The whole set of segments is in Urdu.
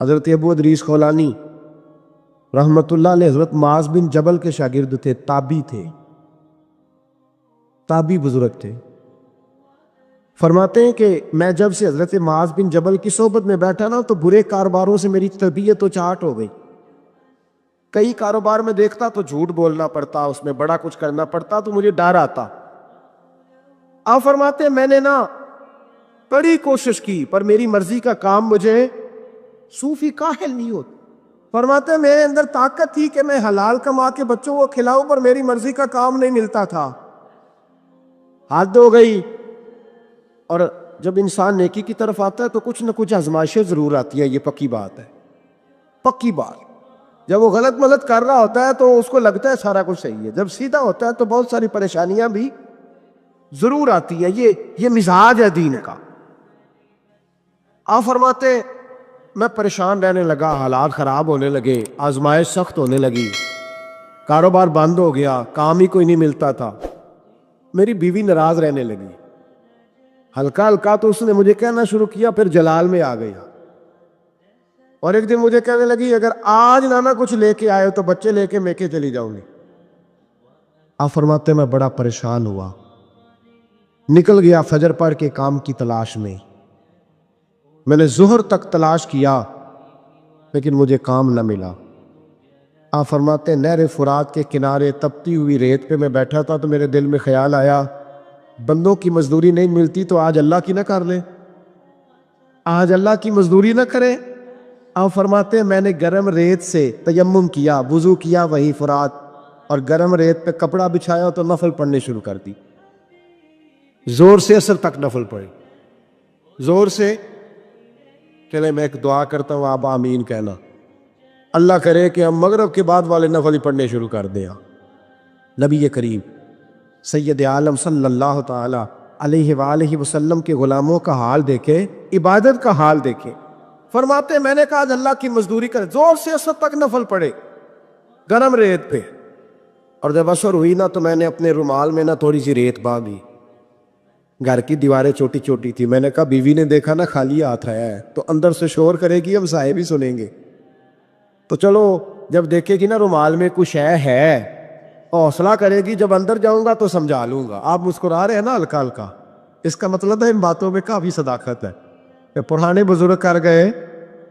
حضرت ابو ادریس خولانی رحمۃ اللہ علیہ حضرت معاذ بن جبل کے شاگرد تھے، تابعی تھے، تابعی بزرگ تھے۔ فرماتے ہیں کہ میں جب سے حضرت معاذ بن جبل کی صحبت میں بیٹھا نا تو برے کاروباروں سے میری طبیعت و چاٹ ہو گئی۔ کئی کاروبار میں دیکھتا تو جھوٹ بولنا پڑتا، اس میں بڑا کچھ کرنا پڑتا تو مجھے ڈر آتا۔ آپ فرماتے ہیں میں نے نا بڑی کوشش کی پر میری مرضی کا کام مجھے صوفی کاہل نہیں ہوتا۔ فرماتے ہیں میرے اندر طاقت تھی کہ میں حلال کما کے بچوں کو کھلاؤں پر میری مرضی کا کام نہیں ملتا تھا، حد ہو گئی۔ اور جب انسان نیکی کی طرف آتا ہے تو کچھ نہ کچھ آزمائشیں ضرور آتی ہیں، یہ پکی بات ہے، پکی بات۔ جب وہ غلط ملت کر رہا ہوتا ہے تو اس کو لگتا ہے سارا کچھ صحیح ہے، جب سیدھا ہوتا ہے تو بہت ساری پریشانیاں بھی ضرور آتی ہیں، یہ مزاج ہے دین کا۔ آپ فرماتے ہیں میں پریشان رہنے لگا، حالات خراب ہونے لگے، آزمائش سخت ہونے لگی، کاروبار بند ہو گیا، کام ہی کوئی نہیں ملتا تھا۔ میری بیوی ناراض رہنے لگی، ہلکا ہلکا تو اس نے مجھے کہنا شروع کیا، پھر جلال میں آ گیا، اور ایک دن مجھے کہنے لگی اگر آج نانا کچھ لے کے آئے تو بچے لے کے میکے چلی جاؤں گی۔ آپ فرماتے میں بڑا پریشان ہوا، نکل گیا فجر پڑھ کے کام کی تلاش میں نے ظہر تک تلاش کیا لیکن مجھے کام نہ ملا۔ آپ فرماتے نہر فرات کے کنارے تپتی ہوئی ریت پہ میں بیٹھا تھا تو میرے دل میں خیال آیا بندوں کی مزدوری نہیں ملتی تو آج اللہ کی نہ کر لیں، آج اللہ کی مزدوری نہ کریں۔ آپ فرماتے ہیں میں نے گرم ریت سے تیمم کیا، وضو کیا وہی فرات، اور گرم ریت پہ کپڑا بچھایا تو نفل پڑھنے شروع کر دی، زور سے اثر تک نفل پڑھی، زور سے۔ چلے میں ایک دعا کرتا ہوں، آپ آمین کہنا، اللہ کرے کہ ہم مغرب کے بعد والے نفل پڑھنے شروع کر دیں۔ نبی کریم سید عالم صلی اللہ تعالی علیہ وآلہ وسلم کے غلاموں کا حال دیکھے، عبادت کا حال دیکھے۔ فرماتے میں نے کہا اللہ کی مزدوری کرے، زور سے اثر تک نفل پڑھے گرم ریت پہ، اور جب اثر ہوئی نا تو میں نے اپنے رومال میں نا تھوڑی سی ریت باندھی، گھر کی دیواریں چھوٹی چھوٹی تھی، میں نے کہا بیوی نے دیکھا نا خالی ہاتھ ہے تو اندر سے شور کرے گی، ہم صاحب ہی سنیں گے، تو چلو جب دیکھے گی نا رومال میں کچھ ہے حوصلہ کرے گی، جب اندر جاؤں گا تو سمجھا لوں گا۔ آپ مسکرا رہے ہیں نا ہلکا ہلکا، اس کا مطلب ہے ان باتوں میں کافی صداقت ہے کہ پرانے بزرگ کر گئے،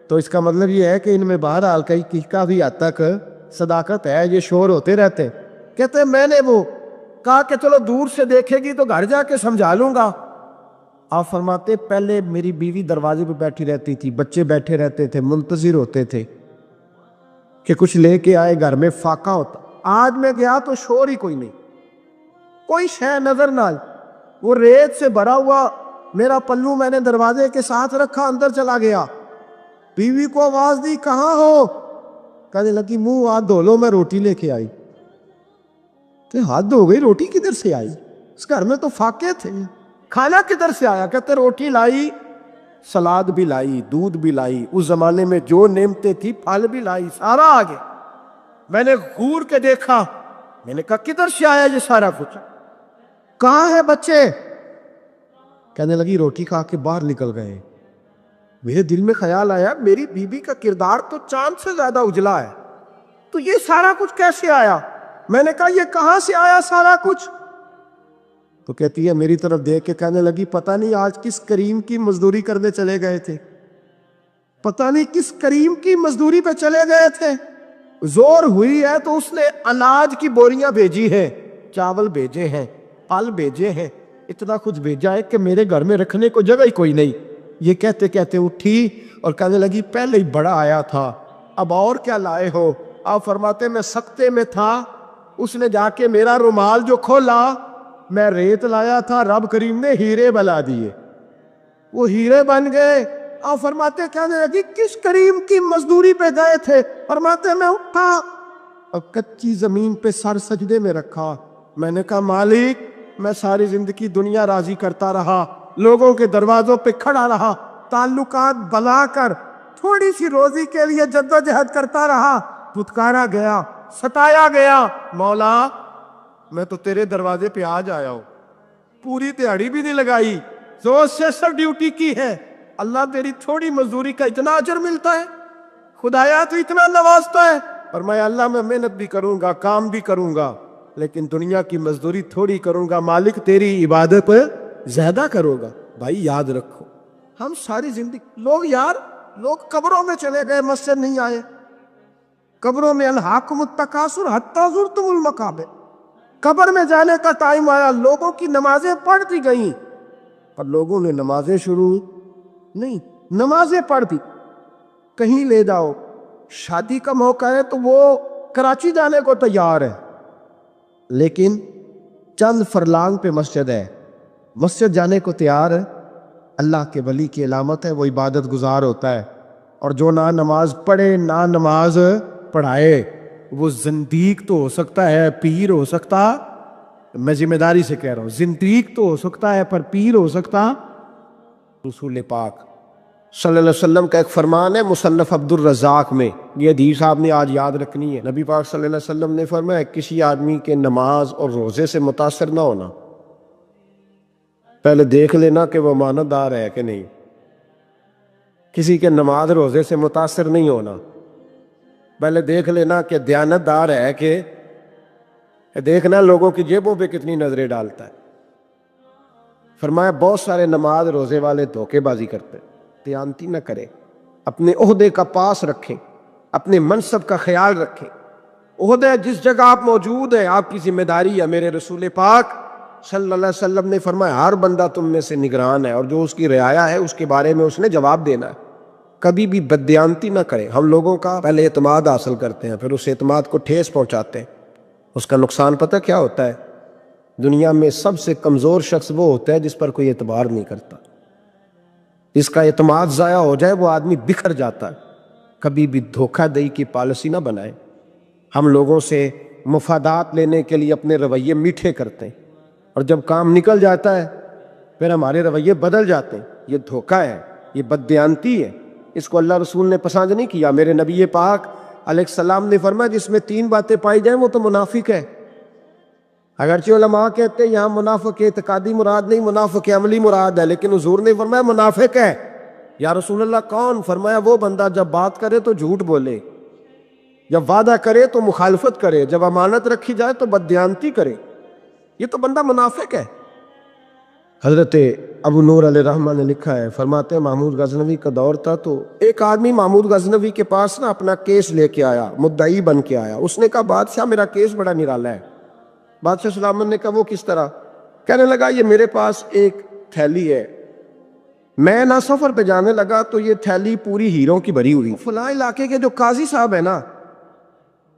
تو اس کا مطلب یہ ہے کہ ان میں بہرحال کافی حد تک صداقت ہے، یہ شور ہوتے رہتے۔ کہتے ہیں میں نے وہ کہا کہ چلو دور سے دیکھے گی تو گھر جا کے سمجھا لوں گا۔ آپ فرماتے پہلے میری بیوی دروازے پہ بیٹھی رہتی تھی، بچے بیٹھے رہتے تھے، منتظر ہوتے تھے کہ کچھ لے کے آئے، گھر میں فاقہ ہوتا۔ آج میں گیا تو شور ہی کوئی نہیں، کوئی شے نظر نہ آئی، وہ ریت سے بھرا ہوا میرا پلو میں نے دروازے کے ساتھ رکھا، اندر چلا گیا، بیوی کو آواز دی کہاں ہو؟ کہنے لگی منہ ہاتھ دھو لو، میں روٹی لے کے آئی۔ کہ ہاتھ دھو گئی، روٹی کدھر سے آئی؟ اس گھر میں تو فاقے تھے، کھانا کدھر سے آیا؟ کہتے روٹی لائی، سلاد بھی لائی، دودھ بھی لائی، اس زمانے میں جو نعمتیں تھی پھل بھی لائی، سارا آ گیا۔ میں نے گور کے دیکھا، میں نے کہا کدھر سے آیا یہ سارا کچھ؟ کہاں ہے بچے؟ کہنے لگی روٹی کھا کے باہر نکل گئے۔ میرے دل میں خیال آیا میری بیوی کا کردار تو چاند سے زیادہ اجلا ہے، تو یہ سارا کچھ کیسے آیا؟ میں نے کہا یہ کہاں سے آیا سارا کچھ؟ تو کہتی ہے میری طرف دیکھ کے کہنے لگی پتہ نہیں آج کس کریم کی مزدوری کرنے چلے گئے تھے، پتہ نہیں کس کریم کی مزدوری پہ چلے گئے تھے، زور ہوئی ہے تو اس نے اناج کی بوریاں بھیجی ہیں، چاول بھیجے ہیں، پھل بھیجے ہیں، اتنا کچھ بھیجا ہے کہ میرے گھر میں رکھنے کو جگہ ہی کوئی نہیں۔ یہ کہتے کہتے اٹھی اور کہنے لگی پہلے ہی بڑا آیا تھا، اب اور کیا لائے ہو؟ آپ فرماتے میں سکتے میں تھا، اس نے جا کے میرا رومال جو کھولا، میں ریت لایا تھا، رب کریم نے ہیرے بنا دیے، وہ ہیرے بن گئے۔ آپ فرماتے کہنے لگی کس کریم کی مزدوری پہ گئے تھے؟ فرماتے میں اٹھا اور کچی زمین پہ سر سجدے میں رکھا، میں نے کہا مالک میں ساری زندگی دنیا راضی کرتا رہا، لوگوں کے دروازوں پہ کھڑا رہا، تعلقات بنا کر تھوڑی سی روزی کے لیے جدوجہد کرتا رہا، دھتکارا گیا، ستایا گیا، مولا میں تو تیرے دروازے پہ آج آیا ہوں، پوری دیہڑی بھی نہیں لگائی، زور سے سب ڈیوٹی کی ہے، اللہ تیری تھوڑی مزدوری کا اتنا اجر ملتا ہے؟ خدایا تو اتنا نوازتا ہے. فرمایا اللہ میں محنت بھی کروں گا, کام بھی کروں گا, لیکن دنیا کی مزدوری تھوڑی کروں گا, مالک تیری عبادت زیادہ کروں گا. بھائی یاد رکھو, ہم ساری زندگی لوگ قبروں میں چلے گئے, مسجد نہیں آئے. قبروں میں الہاکم التکاثر حتی زرتم المقابر, قبر میں جانے کا ٹائم آیا, لوگوں کی نمازیں پڑھ دی گئیں, پر لوگوں نے نمازیں شروع نہیں. نمازیں پڑھ دی, کہیں لے جاؤ, شادی کا موقع ہے تو وہ کراچی جانے کو تیار ہے, لیکن چند فرلانگ پہ مسجد ہے, مسجد جانے کو تیار ہے. اللہ کے ولی کی علامت ہے, وہ عبادت گزار ہوتا ہے. اور جو نہ نماز پڑھے نہ نماز پڑھائے, وہ زندیق تو ہو سکتا ہے, پیر ہو سکتا, میں ذمہ داری سے کہہ رہا ہوں, زندیق تو ہو سکتا ہے پر پیر ہو سکتا. رسول پاک صلی اللہ علیہ وسلم کا ایک فرمان ہے مصنف عبد الرزاق میں, یہ حدیث آپ نے آج یاد رکھنی ہے. نبی پاک صلی اللہ علیہ وسلم نے فرمایا کسی آدمی کے نماز اور روزے سے متاثر نہ ہونا, پہلے دیکھ لینا کہ وہ امانت دار ہے کہ نہیں. کسی کے نماز روزے سے متاثر نہیں ہونا, پہلے دیکھ لینا کہ دیانت دار ہے کہ دیکھنا لوگوں کی جیبوں پہ کتنی نظریں ڈالتا ہے. فرمایا بہت سارے نماز روزے والے دھوکے بازی کرتے, دیانتی نہ کرے, اپنے عہدے کا پاس رکھیں, اپنے منصب کا خیال رکھیں. عہدے جس جگہ آپ موجود ہیں آپ کی ذمہ داری ہے. میرے رسول پاک صلی اللہ علیہ وسلم نے فرمایا ہر بندہ تم میں سے نگران ہے, اور جو اس کی رعایا ہے اس کے بارے میں اس نے جواب دینا ہے. کبھی بھی بددیانتی نہ کرے. ہم لوگوں کا پہلے اعتماد حاصل کرتے ہیں, پھر اس اعتماد کو ٹھیس پہنچاتے ہیں. اس کا نقصان پتہ کیا ہوتا ہے؟ دنیا میں سب سے کمزور شخص وہ ہوتا ہے جس پر کوئی اعتبار نہیں کرتا. جس کا اعتماد ضائع ہو جائے وہ آدمی بکھر جاتا ہے. کبھی بھی دھوکہ دہی کی پالیسی نہ بنائیں. ہم لوگوں سے مفادات لینے کے لیے اپنے رویے میٹھے کرتے ہیں, اور جب کام نکل جاتا ہے پھر ہمارے رویے بدل جاتے ہیں. یہ دھوکہ ہے, یہ بددیانتی ہے. اس کو اللہ رسول نے پسند نہیں کیا. میرے نبی پاک علیہ السلام نے فرمایا جس میں 3 باتیں پائی جائیں وہ تو منافق ہے. اگرچہ علماء کہتے ہیں یہاں منافق اعتقادی مراد نہیں, منافق عملی مراد ہے, لیکن حضور نے فرمایا منافق ہے. یا رسول اللہ کون؟ فرمایا وہ بندہ جب بات کرے تو جھوٹ بولے, جب وعدہ کرے تو مخالفت کرے, جب امانت رکھی جائے تو بددیانتی کرے. یہ تو بندہ منافق ہے. حضرت ابو نور علیہ رحمہ نے لکھا ہے, فرماتے ہیں محمود غزنوی کا دور تھا تو ایک آدمی محمود غزنوی کے پاس نا اپنا کیس لے کے آیا, مدعی بن کے آیا. اس نے کہا بادشاہ میرا کیس بڑا نرالا ہے. بادشاہ سلامت نے کہا وہ کس طرح؟ کہنے لگا یہ میرے پاس ایک تھیلی ہے, میں نہ سفر پہ جانے لگا تو یہ تھیلی پوری ہیروں کی بھری ہوئی. فلاں علاقے کے جو قاضی صاحب ہیں نا,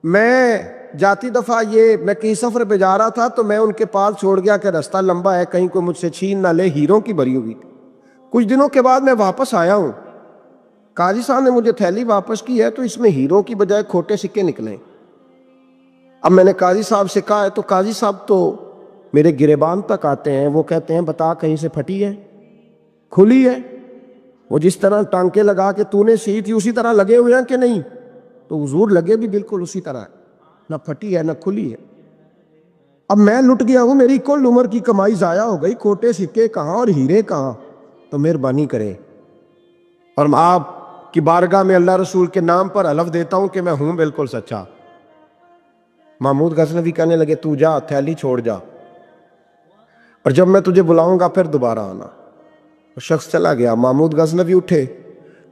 میں جاتی دفعہ میں کہیں سفر پہ جا رہا تھا تو میں ان کے پاس چھوڑ گیا کہ رستہ لمبا ہے, کہیں کوئی مجھ سے چھین نہ لے, ہیروں کی بھری ہوئی. کچھ دنوں کے بعد میں واپس آیا ہوں, قاضی صاحب نے مجھے تھیلی واپس کی ہے تو اس میں ہیروں کی بجائے کھوٹے سکے نکلے. اب میں نے قاضی صاحب سے کہا ہے تو قاضی صاحب تو میرے گریبان تک آتے ہیں, وہ کہتے ہیں بتا کہیں سے پھٹی ہے, کھلی ہے؟ وہ جس طرح ٹانکے لگا کے تو نے سی تھی اسی طرح لگے ہوئے ہیں کہ نہیں؟ تو حضور لگے بھی بالکل اسی طرح ہے, نہ پھٹی ہے نہ کھلی ہے. اب میں لٹ گیا ہوں, میری کل عمر کی کمائی ضائع ہو گئی, کھوٹے سکے کہاں اور ہیرے کہاں؟ تو مہربانی کرے. اور آپ کی بارگاہ میں اللہ رسول کے نام پر حلف دیتا ہوں کہ میں ہوں بالکل سچا. محمود غزنوی کہنے لگے تو جا, تھیلی چھوڑ جا, اور جب میں تجھے بلاؤں گا پھر دوبارہ آنا. وہ شخص چلا گیا. محمود غزنوی اٹھے,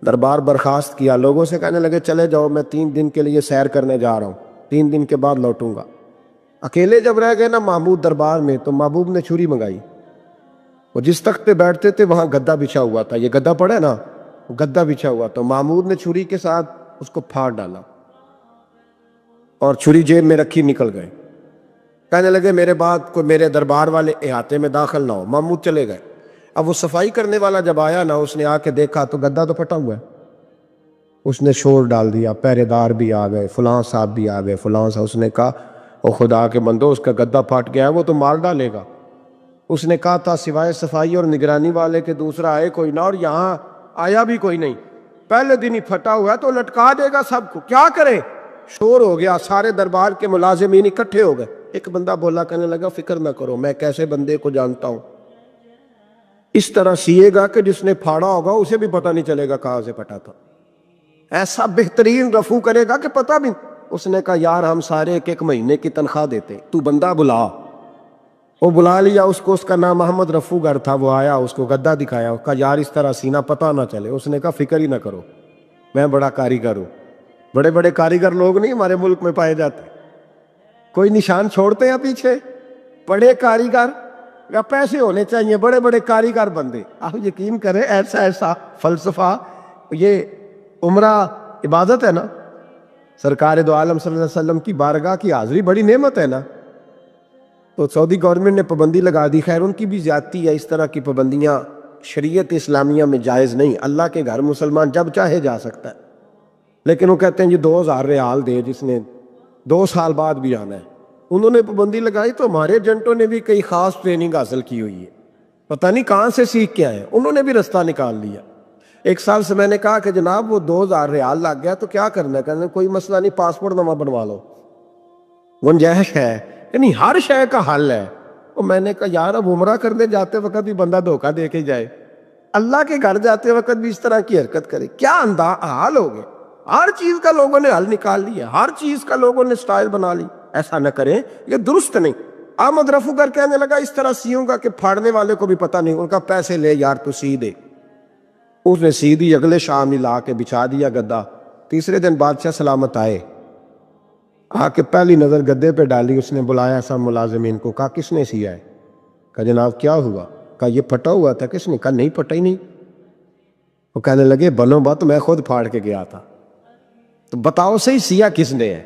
دربار برخاست کیا, لوگوں سے کہنے لگے چلے جاؤ میں 3 دن کے لیے سیر کرنے جا رہا ہوں, 3 دن کے بعد لوٹوں گا. اکیلے جب رہ گئے نا محمود دربار میں تو محبوب نے چھری منگائی. وہ جس تخت پہ بیٹھتے تھے وہاں گدا بچھا ہوا تھا, یہ گدا پڑا ہے نا, گدا بچھا ہوا. تو محمود نے چھری کے ساتھ اس کو پھاڑ ڈالا اور چھری جیب میں رکھی نکل گئے. کہنے لگے میرے بعد کوئی میرے دربار والے احاطے میں داخل نہ ہو. محمود چلے گئے. اب وہ صفائی کرنے والا جب آیا نا, اس نے آ کے دیکھا تو گدا تو پھٹا ہوا ہے. اس نے شور ڈال دیا, پہرے دار بھی آ گئے, فلاں صاحب بھی آ گئے, فلاں صاحب. اس نے کہا او خدا کے بندو, اس کا گدا پھٹ گیا ہے, وہ تو مار ڈالے گا. اس نے کہا تھا سوائے صفائی اور نگرانی والے کے دوسرا آئے کوئی نہ, اور یہاں آیا بھی کوئی نہیں. پہلے دن ہی پھٹا ہوا ہے تو لٹکا دے گا سب کو, کیا کرے؟ شور ہو گیا, سارے دربار کے ملازمین اکٹھے ہو گئے. ایک بندہ بولا, کہنے لگا فکر نہ کرو, میں کیسے بندے کو جانتا ہوں, اس طرح سیے گا کہ جس نے پھاڑا ہوگا اسے بھی پتہ نہیں چلے گا کہاں سے پھٹا تھا. ایسا بہترین رفو کرے گا کہ پتہ بھی. اس نے کہا یار ہم سارے ایک ایک مہینے کی تنخواہ دیتے ہیں, تو بندہ بلا. وہ بلا لیا اس کو, اس کا نام محمد رفو گر تھا. وہ آیا, اس کو گدا دکھایا, کہا یار اس طرح سینہ پتہ نہ چلے. اس نے کہا فکر ہی نہ کرو, میں بڑا کاریگر ہوں. بڑے بڑے کاریگر لوگ نہیں ہمارے ملک میں پائے جاتے, کوئی نشان چھوڑتے ہیں پیچھے. بڑے کاریگر یا پیسے ہونے چاہیے, بڑے بڑے کاریگر بندے. آپ یقین کریں ایسا ایسا فلسفہ. یہ عمرہ عبادت ہے نا, سرکار دو عالم صلی اللہ علیہ وسلم کی بارگاہ کی حاضری بڑی نعمت ہے نا. تو سعودی گورنمنٹ نے پابندی لگا دی. خیر ان کی بھی زیادتی ہے, اس طرح کی پابندیاں شریعت اسلامیہ میں جائز نہیں. اللہ کے گھر مسلمان جب چاہے جا سکتا ہے, لیکن وہ کہتے ہیں جی 2000 ریال دے جس نے 2 سال بعد بھی آنا ہے. انہوں نے پابندی لگائی تو ہمارے ایجنٹوں نے بھی کئی خاص ٹریننگ حاصل کی ہوئی ہے, پتہ نہیں کہاں سے سیکھ کے آئے, انہوں نے بھی رستہ نکال لیا. ایک سال سے میں نے کہا کہ جناب وہ 2000 ریال لگ گیا تو کیا کرنا ہے؟ کہنے کوئی مسئلہ نہیں, پاسپورٹ نواں بنوا لو. گنجائش ہے, یعنی ہر شے کا حل ہے. اور میں نے کہا یار اب عمرہ کرنے جاتے وقت بھی بندہ دھوکہ دے کے جائے, اللہ کے گھر جاتے وقت بھی اس طرح کی حرکت کرے, کیا حال ہو گئے. ہر چیز کا لوگوں نے حل نکال لیا, ہر چیز کا لوگوں نے سٹائل بنا لی. ایسا نہ کریں, یہ درست نہیں. احمد رفو گر کہنے لگا اس طرح سیوں گا کہ پھاڑنے والے کو بھی پتہ نہیں. ان کا پیسے لے یار تو سی دے. اس نے سی دی, اگلے شام ہی لا کے بچھا دیا گدا. تیسرے دن بادشاہ سلامت آئے, آ کے پہلی نظر گدے پہ ڈالی. اس نے بلایا سب ملازمین کو, کہا کس نے سیا ہے؟ کہا جناب کیا ہوا؟ کہا یہ پھٹا ہوا تھا. کس نے؟ کہا نہیں پھٹا ہی نہیں. وہ کہنے لگے بنو بات میں خود پھاڑ کے گیا تھا, تو بتاؤ صحیح سیا کس نے ہے؟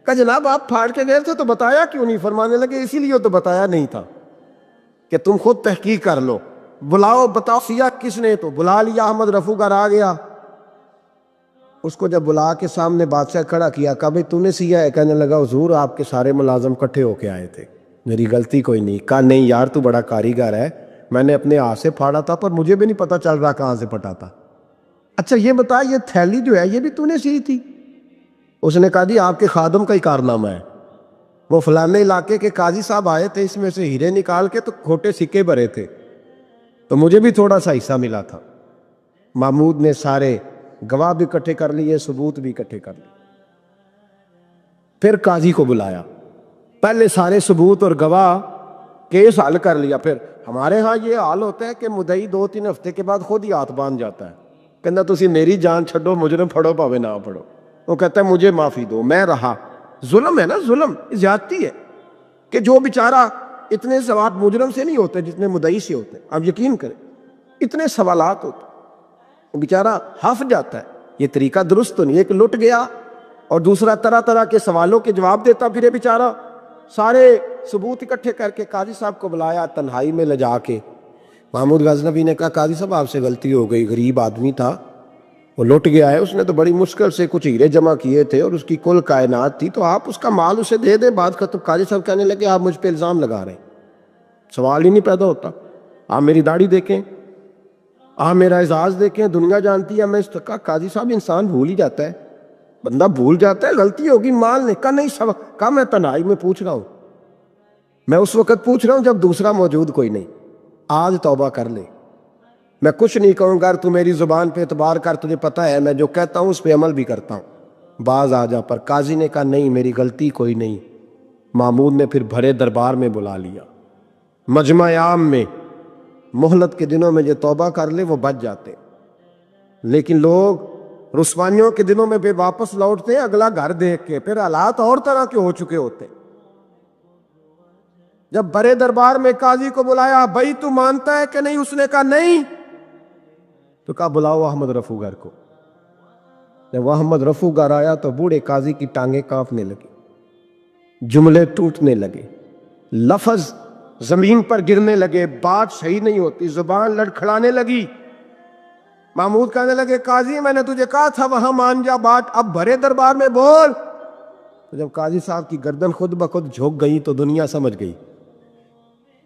کہا جناب آپ پھاڑ کے گئے تھے تو بتایا کیوں نہیں؟ فرمانے لگے اسی لیے تو بتایا نہیں تھا کہ تم خود تحقیق کر لو, بلاؤ بتاؤ سیا کس نے. تو بلا لیا, احمد رفو گر آ گیا. اس کو جب بلا کے سامنے بادشاہ کھڑا کیا, کہا بھائی تو نے سیا ہے؟ کہنے لگا حضور آپ کے سارے ملازم کٹھے ہو کے آئے تھے, میری غلطی کوئی نہیں. کہا نہیں یار تو بڑا کاریگر ہے, میں نے اپنے ہاتھ سے پھاڑا تھا پر مجھے بھی نہیں پتا چل رہا کہاں سے پھٹا تھا. اچھا یہ بتا یہ تھیلی جو ہے یہ بھی تو نے سی تھی؟ اس نے کہا جی آپ کے خادم کا ہی کارنامہ ہے, وہ فلانے علاقے کے قاضی صاحب آئے تھے, اس میں سے ہیرے نکال کے تو کھوٹے سکے بھرے تھے, تو مجھے بھی تھوڑا سا حصہ ملا تھا. محمود نے سارے گواہ بھی اکٹھے کر لیے, ثبوت بھی اکٹھے کر لیے. پھر قاضی کو بلایا, پہلے سارے ثبوت اور گواہ کیس حل کر لیا. پھر ہمارے ہاں یہ حال ہوتا ہے کہ مدعی 2-3 ہفتے کے بعد خود ہی ہاتھ باندھ جاتا ہے, کہنا تسی میری جان چھڈو, مجرم پھڑو پاوے نہ پھڑو. وہ کہتا ہے مجھے معافی دو, میں رہا. ظلم ہے نا, ظلم زیادتی ہے کہ جو بیچارہ اتنے سوال مجرم سے نہیں ہوتے جتنے مدعی سے ہوتے. آپ یقین کریں اتنے سوالات ہوتے, وہ بیچارہ ہف جاتا ہے. یہ طریقہ درست تو نہیں. ایک لٹ گیا اور دوسرا طرح طرح کے سوالوں کے جواب دیتا پھر بیچارہ. سارے ثبوت اکٹھے کر کے قاضی صاحب کو بلایا تنہائی میں لے جا کے. محمود غزنوی نے کہا قاضی صاحب آپ سے غلطی ہو گئی, غریب آدمی تھا, وہ لٹ گیا ہے, اس نے تو بڑی مشکل سے کچھ ہیرے جمع کیے تھے اور اس کی کل کائنات تھی, تو آپ اس کا مال اسے دے دیں. بات ختم. قاضی صاحب کہنے لگے آپ مجھ پہ الزام لگا رہے ہیں, سوال ہی نہیں پیدا ہوتا. آپ میری داڑھی دیکھیں, آپ میرا اعزاز دیکھیں, دنیا جانتی ہے میں اس کا. قاضی صاحب انسان بھول ہی جاتا ہے, بندہ بھول جاتا ہے, غلطی ہوگی مال نے. کہا نہیں سبق. کہا میں تنہائی میں پوچھ رہا ہوں, میں اس وقت پوچھ رہا ہوں جب دوسرا موجود کوئی نہیں. آج توبہ کر لے, میں کچھ نہیں کہوں گا, تو میری زبان پہ اعتبار کر, تجھے پتہ ہے میں جو کہتا ہوں اس پہ عمل بھی کرتا ہوں, باز آ جا. پر قاضی نے کہا نہیں میری غلطی کوئی نہیں. محمود نے پھر بھرے دربار میں بلا لیا, مجمع عام میں. مہلت کے دنوں میں جو توبہ کر لے وہ بچ جاتے, لیکن لوگ رسوائیوں کے دنوں میں پھر واپس لوٹتے ہیں اگلا گھر دیکھ کے, پھر حالات اور طرح کے ہو چکے ہوتے. جب بڑے دربار میں قاضی کو بلایا, بھائی تو مانتا ہے کہ نہیں؟ اس نے کہا نہیں. تو کہا بلاؤ احمد رفو گر کو. جب احمد رفو گر آیا تو بوڑھے قاضی کی ٹانگیں کانپنے لگی, جملے ٹوٹنے لگے, لفظ زمین پر گرنے لگے, بات صحیح نہیں ہوتی, زبان لڑکھڑانے لگی. محمود کہنے لگے قاضی میں نے تجھے کہا تھا وہاں مان جا بات, اب بھرے دربار میں بول. تو جب قاضی صاحب کی گردن خود بخود جھک گئی تو دنیا سمجھ گئی.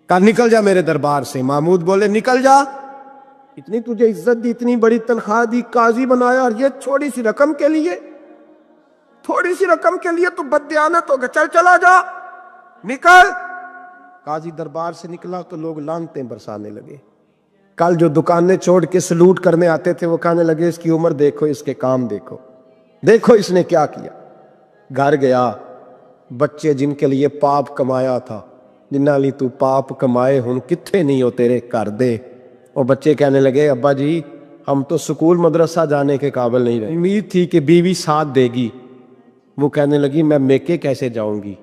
کہا نکل جا میرے دربار سے. محمود بولے نکل جا, اتنی تجھے عزت دی, اتنی بڑی تنخواہ دی, قاضی بنایا, اور یہ چھوٹی سی رقم کے لیے, تھوڑی سی رقم کے لیے تو بددیانت ہو گیا, چل چلا جا نکل. قاضی دربار سے نکلا تو لوگ لعنتیں برسانے لگے. کل جو دکانیں چھوڑ کے سلوٹ کرنے آتے تھے وہ کہنے لگے اس کی عمر دیکھو, اس کے کام دیکھو. دیکھو اس نے کیا کیا. گھر گیا, بچے جن کے لیے پاپ کمایا تھا, جنہاں لی تو پاپ کمائے ہن کتھے نہیں ہو تیرے گھر دے. وہ بچے کہنے لگے ابا جی ہم تو سکول مدرسہ جانے کے قابل نہیں رہے. امید تھی کہ بیوی ساتھ دے گی. وہ کہنے لگی میں میکے کیسے جاؤں گی,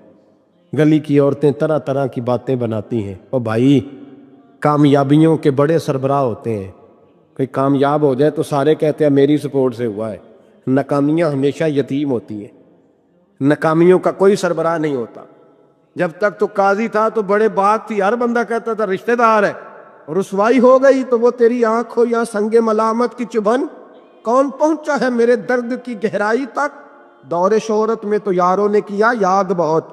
گلی کی عورتیں طرح طرح کی باتیں بناتی ہیں. اور بھائی کامیابیوں کے بڑے سربراہ ہوتے ہیں, کوئی کامیاب ہو جائے تو سارے کہتے ہیں میری سپورٹ سے ہوا ہے. ناکامیاں ہمیشہ یتیم ہوتی ہیں, ناکامیوں کا کوئی سربراہ نہیں ہوتا. جب تک تو قاضی تھا تو بڑے بات تھی, ہر بندہ کہتا تھا رشتہ دار ہے. رسوائی ہو گئی تو وہ تیری آنکھ ہو یا سنگ ملامت کی چبھن, کون پہنچا ہے میرے درد کی گہرائی تک. دور شہرت میں تو یاروں نے کیا یاد بہت,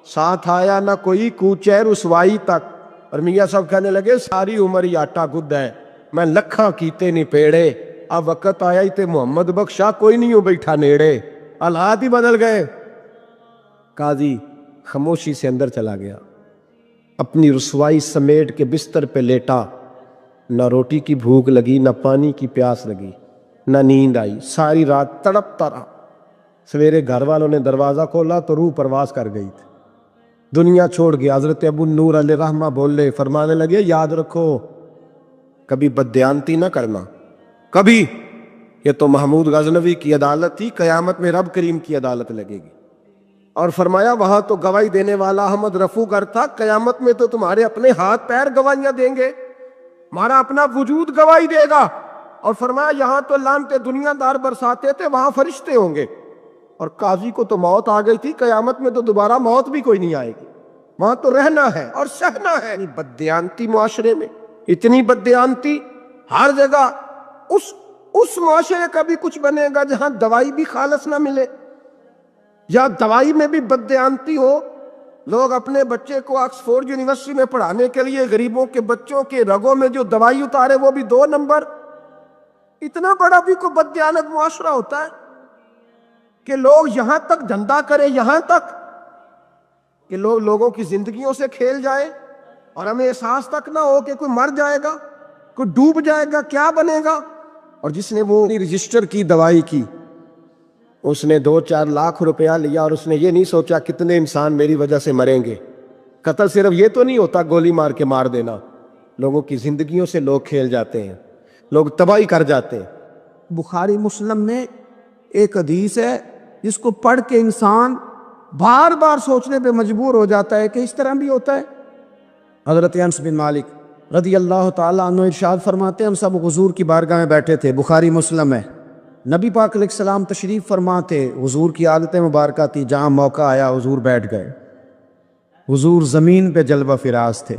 ساتھ آیا نہ کوئی کوچے رسوائی تک. اور میاں صاحب کہنے لگے ساری عمر ہی آٹا گد ہے, میں لکھاں کیتے نہیں پیڑے, اب وقت آیا ہی تے محمد بخشا کوئی نہیں ہو بیٹھا نیڑے. حالات ہی بدل گئے. قاضی خاموشی سے اندر چلا گیا, اپنی رسوائی سمیٹ کے بستر پہ لیٹا. نہ روٹی کی بھوک لگی, نہ پانی کی پیاس لگی, نہ نیند آئی. ساری رات تڑپتا رہا. سویرے گھر والوں نے دروازہ کھولا تو روح پرواز کر گئی تھی, دنیا چھوڑ گیا. حضرت ابو نور علیہ رحمہ بولے, فرمانے لگے یاد رکھو کبھی بددیانتی نہ کرنا کبھی. یہ تو محمود غزنوی کی عدالت تھی, قیامت میں رب کریم کی عدالت لگے گی. اور فرمایا وہاں تو گواہی دینے والا احمد رفو گر تھا, قیامت میں تو تمہارے اپنے ہاتھ پیر گواہیاں دیں گے, ہمارا اپنا وجود گواہی دے گا. اور فرمایا یہاں تو لعنتیں دنیا دار برساتے تھے, وہاں فرشتے ہوں گے. اور قاضی کو تو موت آ گئی تھی, قیامت میں تو دوبارہ موت بھی کوئی نہیں آئے گی, وہاں تو رہنا ہے اور سہنا ہے. بددیانتی معاشرے میں اتنی بددیانتی ہر جگہ. اس معاشرے کا بھی کچھ بنے گا جہاں دوائی بھی خالص نہ ملے, یا دوائی میں بھی بددیانتی ہو. لوگ اپنے بچے کو آکسفورڈ یونیورسٹی میں پڑھانے کے لیے غریبوں کے بچوں کے رگوں میں جو دوائی اتارے وہ بھی 2 نمبر. اتنا بڑا بھی کوئی بددیانت معاشرہ ہوتا ہے کہ لوگ یہاں تک دھندا کریں, یہاں تک کہ لوگ لوگوں کی زندگیوں سے کھیل جائیں اور ہمیں احساس تک نہ ہو کہ کوئی مر جائے گا, کوئی ڈوب جائے گا, کیا بنے گا. اور جس نے وہ رجسٹر کی دوائی کی, اس نے 2-4 لاکھ روپیہ لیا اور اس نے یہ نہیں سوچا کتنے انسان میری وجہ سے مریں گے. قتل صرف یہ تو نہیں ہوتا گولی مار کے مار دینا, لوگوں کی زندگیوں سے لوگ کھیل جاتے ہیں, لوگ تباہی کر جاتے ہیں. بخاری مسلم میں ایک حدیث ہے جس کو پڑھ کے انسان بار بار سوچنے پہ مجبور ہو جاتا ہے کہ اس طرح بھی ہوتا ہے. حضرت انس بن مالک رضی اللہ تعالیٰ عنہ ارشاد فرماتے ہیں ہم سب حضور کی بارگاہ میں بیٹھے تھے, بخاری مسلم ہے. نبی پاک علیہ السلام تشریف فرما تھے, حضور کی عادت مبارکہ تھی جہاں موقع آیا حضور بیٹھ گئے. حضور زمین پہ جلوہ فراز تھے.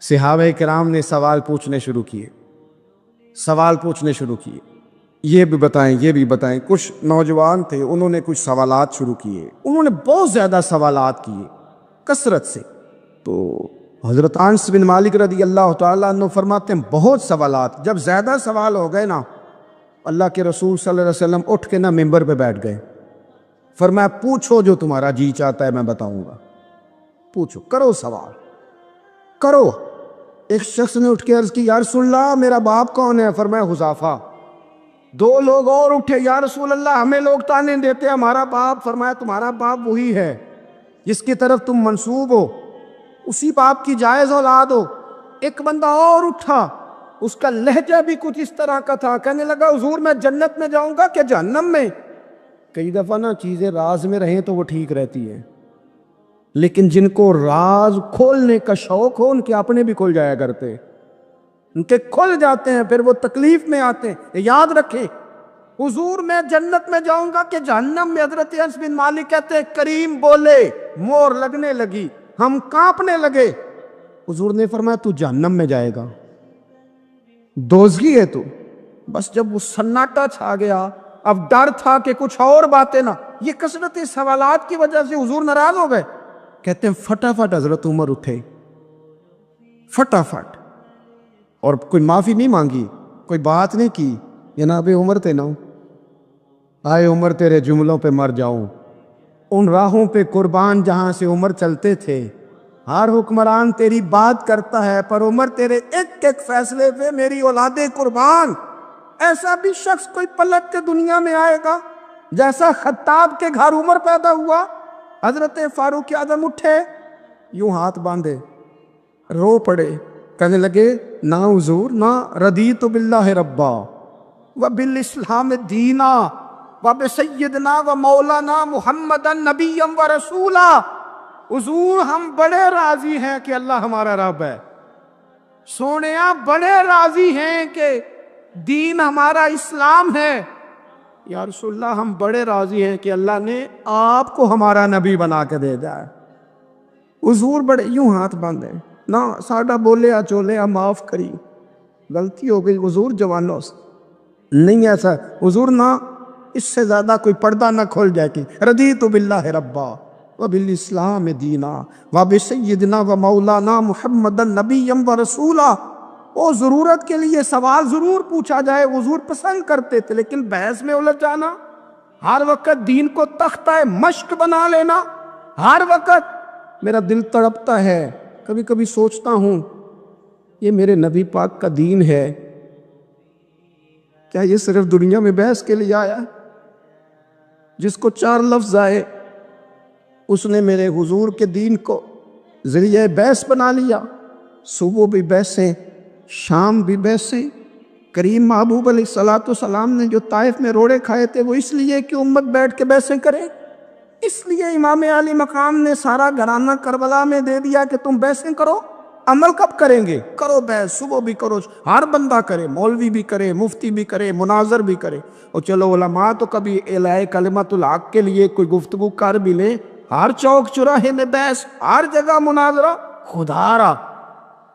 صحابہ کرام نے سوال پوچھنے شروع کیے, یہ بھی بتائیں یہ بھی بتائیں. کچھ نوجوان تھے انہوں نے کچھ سوالات شروع کیے, انہوں نے بہت زیادہ سوالات کیے کثرت سے. تو حضرت انس بن مالک رضی اللہ تعالیٰ عنہ فرماتے ہیں بہت سوالات, جب زیادہ سوال ہو گئے نا, اللہ کے رسول صلی اللہ علیہ وسلم اٹھ کے نا ممبر پہ بیٹھ گئے. فرمایا پوچھو جو تمہارا جی چاہتا ہے میں بتاؤں گا, پوچھو, کرو سوال کرو. ایک شخص نے اٹھ کے عرض کی یا رسول اللہ میرا باپ کون ہے؟ فرمایا حذیفہ. 2 لوگ اور اٹھے, یا رسول اللہ ہمیں لوگ تانے دیتے ہیں ہمارا باپ. فرمایا تمہارا باپ وہی ہے جس کی طرف تم منسوب ہو, اسی باپ کی جائز اولاد ہو. ایک بندہ اور اٹھا, اس کا لہجہ بھی کچھ اس طرح کا تھا, کہنے لگا حضور میں جنت میں جاؤں گا کہ جہنم میں؟ کئی دفعہ نا چیزیں راز میں رہیں تو وہ ٹھیک رہتی ہے, لیکن جن کو راز کھولنے کا شوق ہو ان کے اپنے بھی کھل جایا کرتے, ان کے کھل جاتے ہیں پھر وہ تکلیف میں آتے ہیں. یاد رکھیں حضور میں جنت میں جاؤں گا کہ جہنم میں؟ حضرت انس بن مالک کہتے ہیں کریم بولے, مور لگنے لگی, ہم کانپنے لگے. حضور نے فرمایا تو جہنم میں جائے گا, دوزخی ہے تو. بس جب وہ سناٹا چھا گیا, اب ڈر تھا کہ کچھ اور باتیں نہ, یہ کثرت سوالات کی وجہ سے حضور ناراض ہو گئے. کہتے ہیں فٹافٹ حضرت عمر اٹھے, فٹافٹ, اور کوئی معافی نہیں مانگی, کوئی بات نہیں کی. جناب عمر تھے نا, آئے عمر تیرے جملوں پہ مر جاؤں, ان راہوں پہ قربان جہاں سے عمر چلتے تھے. ہر حکمران تیری بات کرتا ہے پر عمر تیرے ایک ایک فیصلے پہ میری اولادیں قربان. ایسا بھی شخص کوئی پلٹ کے دنیا میں آئے گا جیسا خطاب کے گھر عمر پیدا ہوا، حضرت فاروق اعظم اٹھے، یوں ہاتھ باندھے، رو پڑے، کہنے لگے نہ حضور، نہ رضیت باللہ ربا وبالاسلام دینا وبسیدنا و مولانا محمد نبی و رسولا۔ حضور ہم بڑے راضی ہیں کہ اللہ ہمارا رب ہے، سونیا بڑے راضی ہیں کہ دین ہمارا اسلام ہے، یا رسول اللہ ہم بڑے راضی ہیں کہ اللہ نے آپ کو ہمارا نبی بنا کے دے دیا ہے۔ حضور بڑے یوں ہاتھ باندھے، نہ ساڈا بولیا چولیا معاف کری، غلطی ہو گئی حضور جوانوں سے، نہیں ایسا حضور، نہ اس سے زیادہ کوئی پردہ نہ کھول جائے کہ رضیت باللہ ربا وبالاسلام دینا وبسیدنا و مولانا محمد نبی و رسولا۔ وہ ضرورت کے لیے سوال ضرور پوچھا جائے، حضور پسند کرتے تھے، لیکن بحث میں الجھ جانا، ہر وقت دین کو تختہ مشق بنا لینا، ہر وقت میرا دل تڑپتا ہے، کبھی کبھی سوچتا ہوں یہ میرے نبی پاک کا دین ہے، کیا یہ صرف دنیا میں بحث کے لیے آیا؟ جس کو 4 لفظ آئے اس نے میرے حضور کے دین کو ذریعہ بحث بنا لیا۔ صبح بھی بحثیں، شام بھی بحثیں۔ کریم محبوب علیہ السلام نے جو طائف میں روڑے کھائے تھے وہ اس لیے کہ امت بیٹھ کے بحثیں کرے، اس لیے امام علی مقام نے سارا گھرانہ کربلا میں دے دیا کہ تم بحثیں کرو۔ عمل کب کریں گے؟ کرو بحث، صبح بھی کرو، ہر بندہ کرے، مولوی بھی کرے، مفتی بھی کرے، مناظر بھی کرے، اور چلو علماء تو کبھی اعلاء کلمت الحق کے لیے کوئی گفتگو کر بھی لیں، ہر چوک چوراہے میں بحث، ہر جگہ مناظرہ، خدا را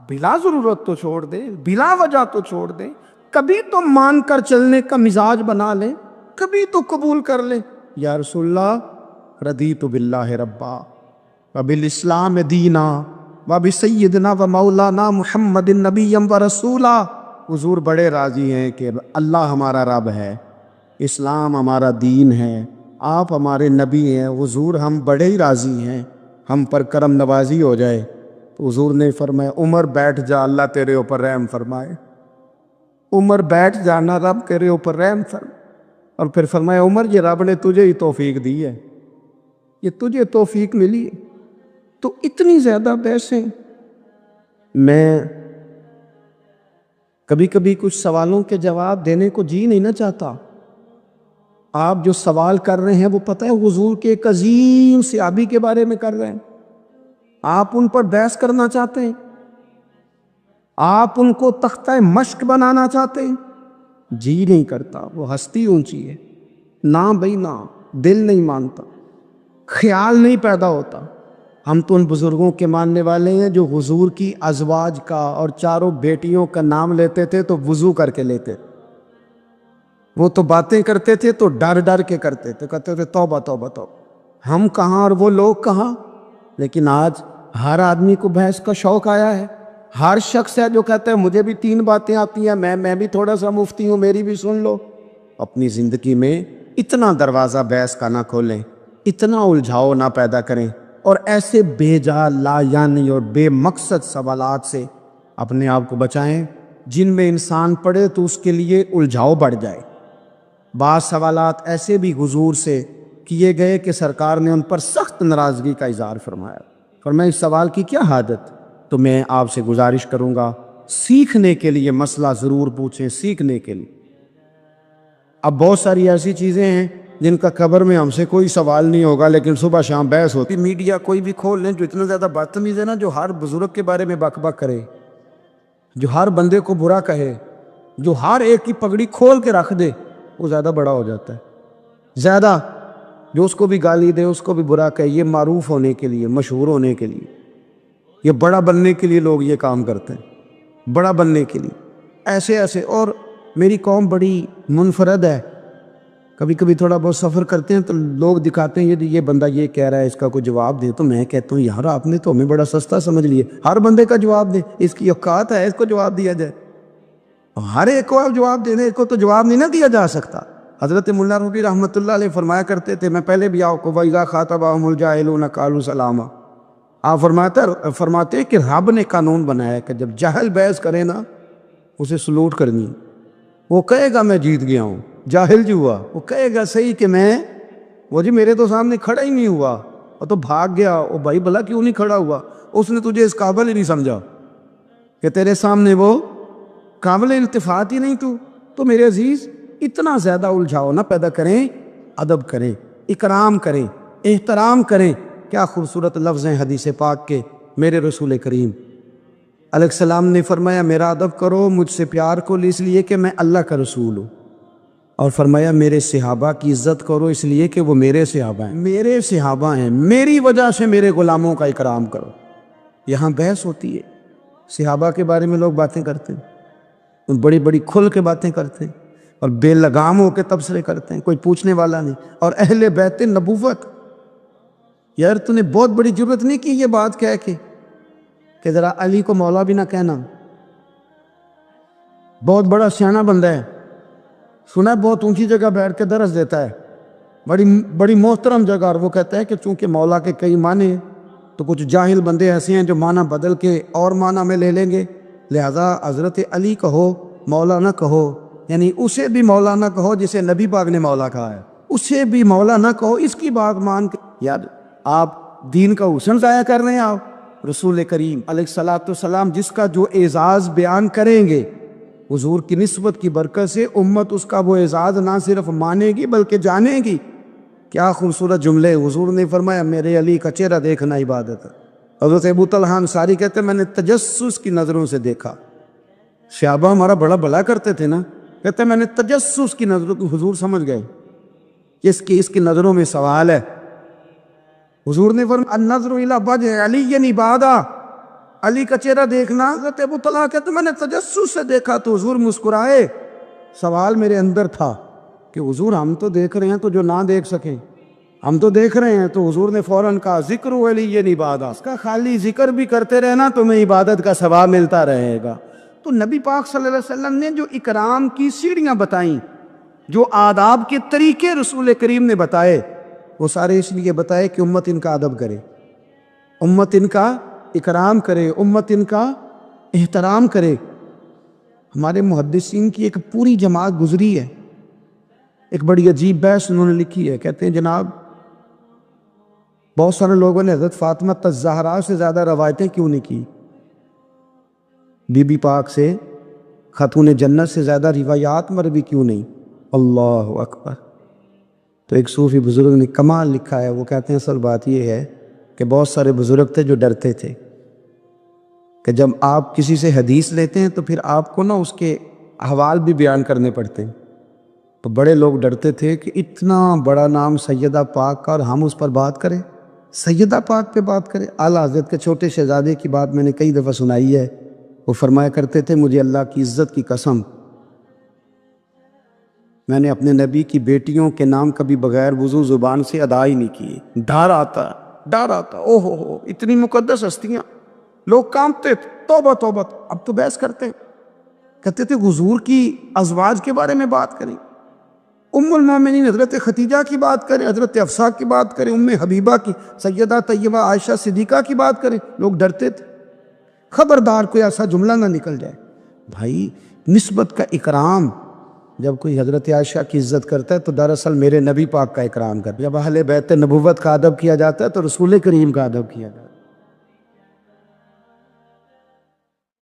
بلا ضرورت تو چھوڑ دیں، بلا وجہ تو چھوڑ دیں، کبھی تو مان کر چلنے کا مزاج بنا لیں، کبھی تو قبول کر لیں۔ یا رسول اللہ رضیت باللہ ربا وبالاسلام دینا وبسیدنا و مولانا محمد نبی و رسولا۔ حضور بڑے راضی ہیں کہ اللہ ہمارا رب ہے، اسلام ہمارا دین ہے، آپ ہمارے نبی ہیں، حضور ہم بڑے ہی راضی ہیں، ہم پر کرم نوازی ہو جائے۔ تو حضور نے فرمایا عمر بیٹھ جا، اللہ تیرے اوپر رحم فرمائے، عمر بیٹھ جانا، رب تیرے اوپر رحم فرمائے۔ اور پھر فرمایا عمر یہ رب نے تجھے ہی توفیق دی ہے، یہ تجھے توفیق ملی ہے۔ تو اتنی زیادہ بحثیں، میں کبھی کبھی کچھ سوالوں کے جواب دینے کو جی نہیں نہ چاہتا۔ آپ جو سوال کر رہے ہیں وہ پتہ ہے حضور کے ایک عظیم صحابی کے بارے میں کر رہے ہیں، آپ ان پر بحث کرنا چاہتے ہیں، آپ ان کو تختہ مشق بنانا چاہتے ہیں، جی نہیں کرتا، وہ ہستی اونچی ہے، نہ بھائی نہ، دل نہیں مانتا، خیال نہیں پیدا ہوتا۔ ہم تو ان بزرگوں کے ماننے والے ہیں جو حضور کی ازواج کا اور 4 بیٹیوں کا نام لیتے تھے تو وضو کر کے لیتے، وہ تو باتیں کرتے تھے تو ڈر ڈر کے کرتے تھے، کہتے تھے توبہ توبہ توبہ۔ ہم کہاں اور وہ لوگ کہاں؟ لیکن آج ہر آدمی کو بحث کا شوق آیا ہے، ہر شخص ہے جو کہتا ہے مجھے بھی 3 باتیں آتی ہیں، میں بھی تھوڑا سا مفتی ہوں، میری بھی سن لو۔ اپنی زندگی میں اتنا دروازہ بحث کا نہ کھولیں، اتنا الجھاؤ نہ پیدا کریں، اور ایسے بے جا لا یعنی اور بے مقصد سوالات سے اپنے آپ کو بچائیں جن میں انسان پڑھے تو اس کے لیے الجھاؤ بڑھ جائے۔ بعض سوالات ایسے بھی حضور سے کیے گئے کہ سرکار نے ان پر سخت ناراضگی کا اظہار فرمایا، فرمایا اس سوال کی کیا حاجت؟ تو میں آپ سے گزارش کروں گا سیکھنے کے لیے مسئلہ ضرور پوچھیں، سیکھنے کے لیے۔ اب بہت ساری ایسی چیزیں ہیں جن کا قبر میں ہم سے کوئی سوال نہیں ہوگا لیکن صبح شام بحث ہوتی۔ میڈیا کوئی بھی کھول لیں جو اتنا زیادہ بدتمیز ہے نا، جو ہر بزرگ کے بارے میں بک بک کرے، جو ہر بندے کو برا کہے، جو ہر ایک کی پگڑی کھول کے رکھ دے، وہ زیادہ بڑا ہو جاتا ہے۔ زیادہ جو اس کو بھی گالی دے، اس کو بھی برا کہے، یہ معروف ہونے کے لیے، مشہور ہونے کے لیے، یہ بڑا بننے کے لیے لوگ یہ کام کرتے ہیں، بڑا بننے کے لیے ایسے ایسے۔ اور میری قوم بڑی منفرد ہے، کبھی کبھی تھوڑا بہت سفر کرتے ہیں تو لوگ دکھاتے ہیں یہ بندہ یہ کہہ رہا ہے، اس کا کوئی جواب دے، تو میں کہتا ہوں یار آپ نے تو ہمیں بڑا سستا سمجھ لیا، ہر بندے کا جواب دے، اس کی اوقات ہے اس کو جواب دیا جائے، ہر ایک کو آپ جواب دے دیں، اس کو تو جواب نہیں نہ دیا جا سکتا۔ حضرت مولانا رومی رحمۃ اللہ علیہ فرمایا کرتے تھے، میں پہلے بھی آپ کو وَإِذَا خَاطَبَهُمُ الْجَاهِلُونَ قَالُوا سَلَامًا، آپ فرماتے ہیں کہ رب نے قانون بنایا ہے کہ جب جاہل بحث کرے نا اسے سلوٹ کرنی، وہ کہے گا میں جیت گیا ہوں، جاہل جو ہوا وہ کہے گا صحیح کہ میں وہ جی میرے تو سامنے کھڑا ہی نہیں ہوا اور تو بھاگ گیا. وہ بھائی بھلا کیوں نہیں کھڑا ہوا؟ اس نے تجھے اس قابل ہی نہیں سمجھا کہ تیرے سامنے وہ قابل التفات ہی نہیں. تو میرے عزیز اتنا زیادہ الجھاؤ نہ پیدا کریں، ادب کریں، اکرام کریں، احترام کریں. کیا خوبصورت لفظ ہیں حدیث پاک کے. میرے رسول کریم علیہ السلام نے فرمایا میرا ادب کرو، مجھ سے پیار کو اس لیے کہ میں اللہ کا رسول ہوں. اور فرمایا میرے صحابہ کی عزت کرو اس لیے کہ وہ میرے صحابہ ہیں، میرے صحابہ ہیں، میری وجہ سے میرے غلاموں کا اکرام کرو. یہاں بحث ہوتی ہے، صحابہ کے بارے میں لوگ باتیں کرتے ہیں، بڑی بڑی کھل کے باتیں کرتے ہیں اور بے لگام ہو کے تبصرے کرتے ہیں، کوئی پوچھنے والا نہیں. اور اہل بیت نبوت، یار تو نے بہت بڑی ضرورت نہیں کی یہ بات کہہ کے کہ ذرا علی کو مولا بھی نہ کہنا. بہت بڑا سیانہ بندہ ہے، سنا بہت اونچی جگہ بیٹھ کے درس دیتا ہے، بڑی محترم جگہ، اور وہ کہتا ہے کہ چونکہ مولا کے کئی معنی ہیں تو کچھ جاہل بندے ایسے ہیں جو معنی بدل کے اور معنی میں لے لیں گے، لہذا حضرت علی کہو مولا نہ کہو. یعنی اسے بھی مولا نہ کہو جسے نبی پاک نے مولا کہا ہے، اسے بھی مولا نہ کہو، اس کی بات مان کے. یار آپ دین کا حسن ضائع کر رہے ہیں. آپ رسول کریم علیہ السلام جس کا جو اعزاز بیان کریں گے حضور کی نسبت کی برکت سے امت اس کا وہ اعزاز نہ صرف مانے گی بلکہ جانے گی. کیا خوبصورت جملے. حضور نے فرمایا میرے علی کا چہرہ دیکھنا عبادت ہے. حضرت ابو طلحہ انصاری کہتے ہیں میں نے تجسس کی نظروں سے دیکھا. صحابہ ہمارا بڑا بھلا کرتے تھے نا، کہتے ہیں میں نے تجسس کی نظروں کو. حضور سمجھ گئے اس کی نظروں میں سوال ہے. حضور نے فرمایا النظر الی وجہ علی عبادہ، علی کا چہرہ دیکھنا. حضرت ابو طلحہ کہتے ہیں میں نے تجسس سے دیکھا. تو حضور مسکرائے. سوال میرے اندر تھا کہ حضور ہم تو دیکھ رہے ہیں تو جو نہ دیکھ سکیں، ہم تو دیکھ رہے ہیں. تو حضور نے فوراً کہا ذکر علی عبادہ، اس کا خالی ذکر بھی کرتے رہنا تمہیں عبادت کا ثواب ملتا رہے گا. تو نبی پاک صلی اللہ علیہ وسلم نے جو اکرام کی سیڑھیاں بتائیں، جو آداب کے طریقے رسول کریم نے بتائے، وہ سارے اس لیے بتائے کہ امت ان کا ادب کرے، امت ان کا اکرام کرے، امت ان کا احترام کرے. ہمارے محدثین کی ایک پوری جماعت گزری ہے، ایک بڑی عجیب بحث انہوں نے لکھی ہے. کہتے ہیں جناب بہت سارے لوگوں نے حضرت فاطمہ الزہرا سے زیادہ روایتیں کیوں نہیں کی، بی بی پاک سے، خاتون جنت سے زیادہ روایات مروی کیوں نہیں. اللہ اکبر. تو ایک صوفی بزرگ نے کمال لکھا ہے. وہ کہتے ہیں اصل بات یہ ہے کہ بہت سارے بزرگ تھے جو ڈرتے تھے کہ جب آپ کسی سے حدیث لیتے ہیں تو پھر آپ کو نا اس کے احوال بھی بیان کرنے پڑتے ہیں. تو بڑے لوگ ڈرتے تھے کہ اتنا بڑا نام سیدہ پاک کا اور ہم اس پر بات کریں، سیدہ پاک پہ بات کریں. اعلیٰ حضرت کے چھوٹے شہزادے کی بات میں نے کئی دفعہ سنائی ہے. وہ فرمایا کرتے تھے مجھے اللہ کی عزت کی قسم میں نے اپنے نبی کی بیٹیوں کے نام کبھی بغیر وضو زبان سے ادا ہی نہیں کیے. ڈر آتا او ہو اتنی مقدس ہستیاں، لوگ کانپتے تھے. توبہ توبہ. اب تو بحث کرتے ہیں، کہتے تھے حضور کی ازواج کے بارے میں بات کریں، ام المومنین حضرت ختیجہ کی بات کریں، حضرت حفصہ کی بات کریں، ام حبیبہ کی، سیدہ طیبہ عائشہ صدیقہ کی بات کریں. لوگ ڈرتے تھے خبردار کوئی ایسا جملہ نہ نکل جائے. بھائی نسبت کا اکرام، جب کوئی حضرت عائشہ کی عزت کرتا ہے تو دراصل میرے نبی پاک کا اکرام کرتا ہے. جب اہل بیت نبوت کا ادب کیا جاتا ہے تو رسول کریم کا ادب کیا جاتا ہے.